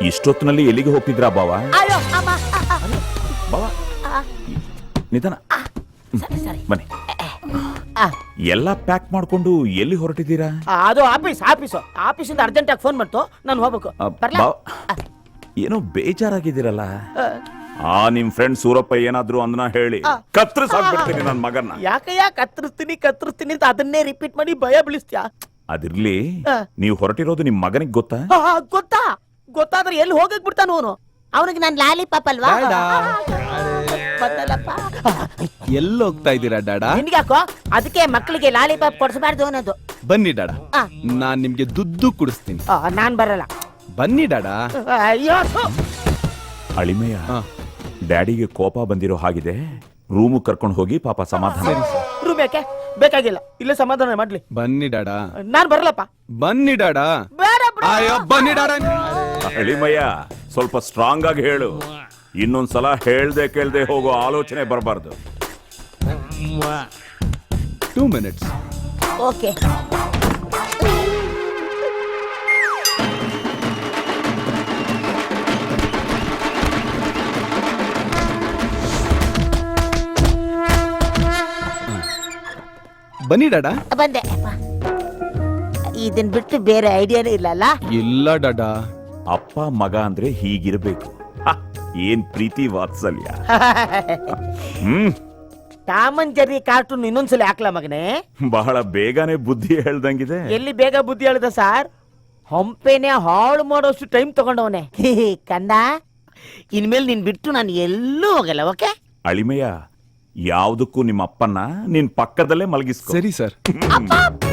ಇಷ್ಟೊತ್ತಿನಲ್ಲಿ ಎಲ್ಲಿಗೆ ಹೋಗ್ತಿದ್ರಾ ಬಾವ? ಬಾವ ನಿಧಾನ ಬನ್ನಿ. ಎಲ್ಲ ಪ್ಯಾಕ್ ಮಾಡ್ಕೊಂಡು ಎಲ್ಲಿ ಹೊರಟಿದ್ದೀರಾ? ಅದು ಆಫೀಸಿಂದ ಅರ್ಜೆಂಟ್ ಆಗಿ ಫೋನ್ ಮಾಡ್ತು, ನಾನು ಹೋಗ್ಬೇಕು. ಏನೋ ಬೇಜಾರಾಗಿದ್ದೀರಲ್ಲ? ನಿಮ್ ಫ್ರೆಂಡ್ ಸೂರಪ್ಪ ಏನಾದ್ರು ಅಂದನ ಹೇಳಿ ಕತ್ತರಿಸಾಕ್ಬಿಡ್ತೀನಿ ನನ್ನ ಮಗನ್ನ. ಯಾಕಯ್ಯ ಕತ್ತರಿಸ್ತೀನಿ ಅಂತ ಅದನ್ನೇ ರಿಪೀಟ್ ಮಾಡಿ ಭಯ ಬೀಳಿಸ್ತೀಯಾ? ಅದಿರ್ಲಿ, ನೀವು ಹೊರಟಿರೋದು ನಿಮ್ ಮಗನಿಗೆ ಗೊತ್ತಾ? ಗೊತ್ತಾದ್ರೆ ಎಲ್ಲಿ ಹೋಗಕ್ ಬಿಡ್ತಾನ ಅವನು? ಅವನಿಗೆ ನಾನು ಲಾಲಿಪಾಪ್ ಅಲ್ವಾ? ಎಲ್ಲಿ ಹೋಗ್ತಾ ಇದ್ದೀರಾ ಡಾಡಾ? ನಿನ್ಗ್ಯಾಕೋ? ಅದಕ್ಕೆ ಮಕ್ಕಳಿಗೆ ಲಾಲಿಪಾಪ್ ಕೊಡಿಸಬಾರ್ದು ಅನ್ನೋದು. ಬನ್ನಿ ಡಾಡಾ, ನಾನ್ ನಿಮ್ಗೆ ದುಡ್ಡು ಕುಡಿಸ್ತೀನಿ. ನಾನ್ ಬರಲ್ಲ. ಬನ್ನಿ ಡಾಡಾ. ಅಯ್ಯೋ ಅಳಿಮಯ್ಯ, ಡ್ಯಾಡಿಗೆ ಕೋಪ ಬಂದಿರೋ ಹಾಗಿದೆ, ರೂಮು ಕರ್ಕೊಂಡು ಹೋಗಿ ಪಾಪ ಸಮಾಧಾನ. ರೂಮ್ ಯಾಕೆ? ಬೇಕಾಗಿಲ್ಲ, ಇಲ್ಲೇ ಸಮಾಧಾನ ಮಾಡ್ಲಿ. ಬನ್ನಿ ಡಾಡಾ. ನಾನ್ ಬರಲ್ಲಪ್ಪ. ಬನ್ನಿ ಡಾಡಾ. ಬೇಡ ಬಿಡು. ಅಯ್ಯೋ ಬನ್ನಿ ಡಾಡಾ. ಅಳಿಮಯ್ಯ, ಸ್ವಲ್ಪ ಸ್ಟ್ರಾಂಗ್ ಆಗಿ ಹೇಳು. ಇನ್ನೊಂದ್ಸಲ ಹೇಳ್ದೆ ಕೇಳ್ದೆ ಹೋಗೋ ಆಲೋಚನೆ ಬರಬಾರ್ದು. 2 minutes. ಓಕೆ. ಬನ್ನಿ ಡಾಡಾ. ಬಂದೆ. ಇದನ್ ಬಿಟ್ಟು ಬೇರೆ ಐಡಿಯಾನೇ ಇಲ್ಲಲ್ಲ? ಇಲ್ಲ ಡಾಡಾ. ಅಪ್ಪ ಮಗ ಅಂದ್ರೆ ಹೀಗಿರ್ಬೇಕು. ಏನ್ ಪ್ರೀತಿ ವಾತ್ಸಲ್ಯ. ಟಾಮ್ ಅಂಡ್ ಜೆರ್ರಿ ಕಾರ್ಟೂನ್ ಇನ್ನೊಂದ್ಸಲ ಹಾಕ್ಲಾ ಮಗನೇ? ಬಹಳ ಬೇಗನೆ ಬುದ್ಧಿ ಹೇಳ್ದಂಗಿದೆ. ಎಲ್ಲಿ ಬೇಗ ಬುದ್ಧಿ ಹೇಳ್ದ ಸಾರ್? ಹಂಪೇನೆ ಹಾಳು ಮಾಡೋಷ್ಟು ಟೈಮ್ ತಗೊಂಡವನೆ. ಕಂದ, ಇನ್ಮೇಲೆ ನಿನ್ ಬಿಟ್ಟು ನಾನು ಎಲ್ಲೂ ಹೋಗಲ್ಲ. ಓಕೆ? ಅಳಿಮಯ್ಯ, ಯಾವ್ದಕ್ಕೂ ನಿಮ್ಮ ಅಪ್ಪನ್ನ ನಿನ್ ಪಕ್ಕದಲ್ಲೇ ಮಲಗಿಸ್ಕೊ. ಸರಿ ಸರ್. ಅಪ್ಪ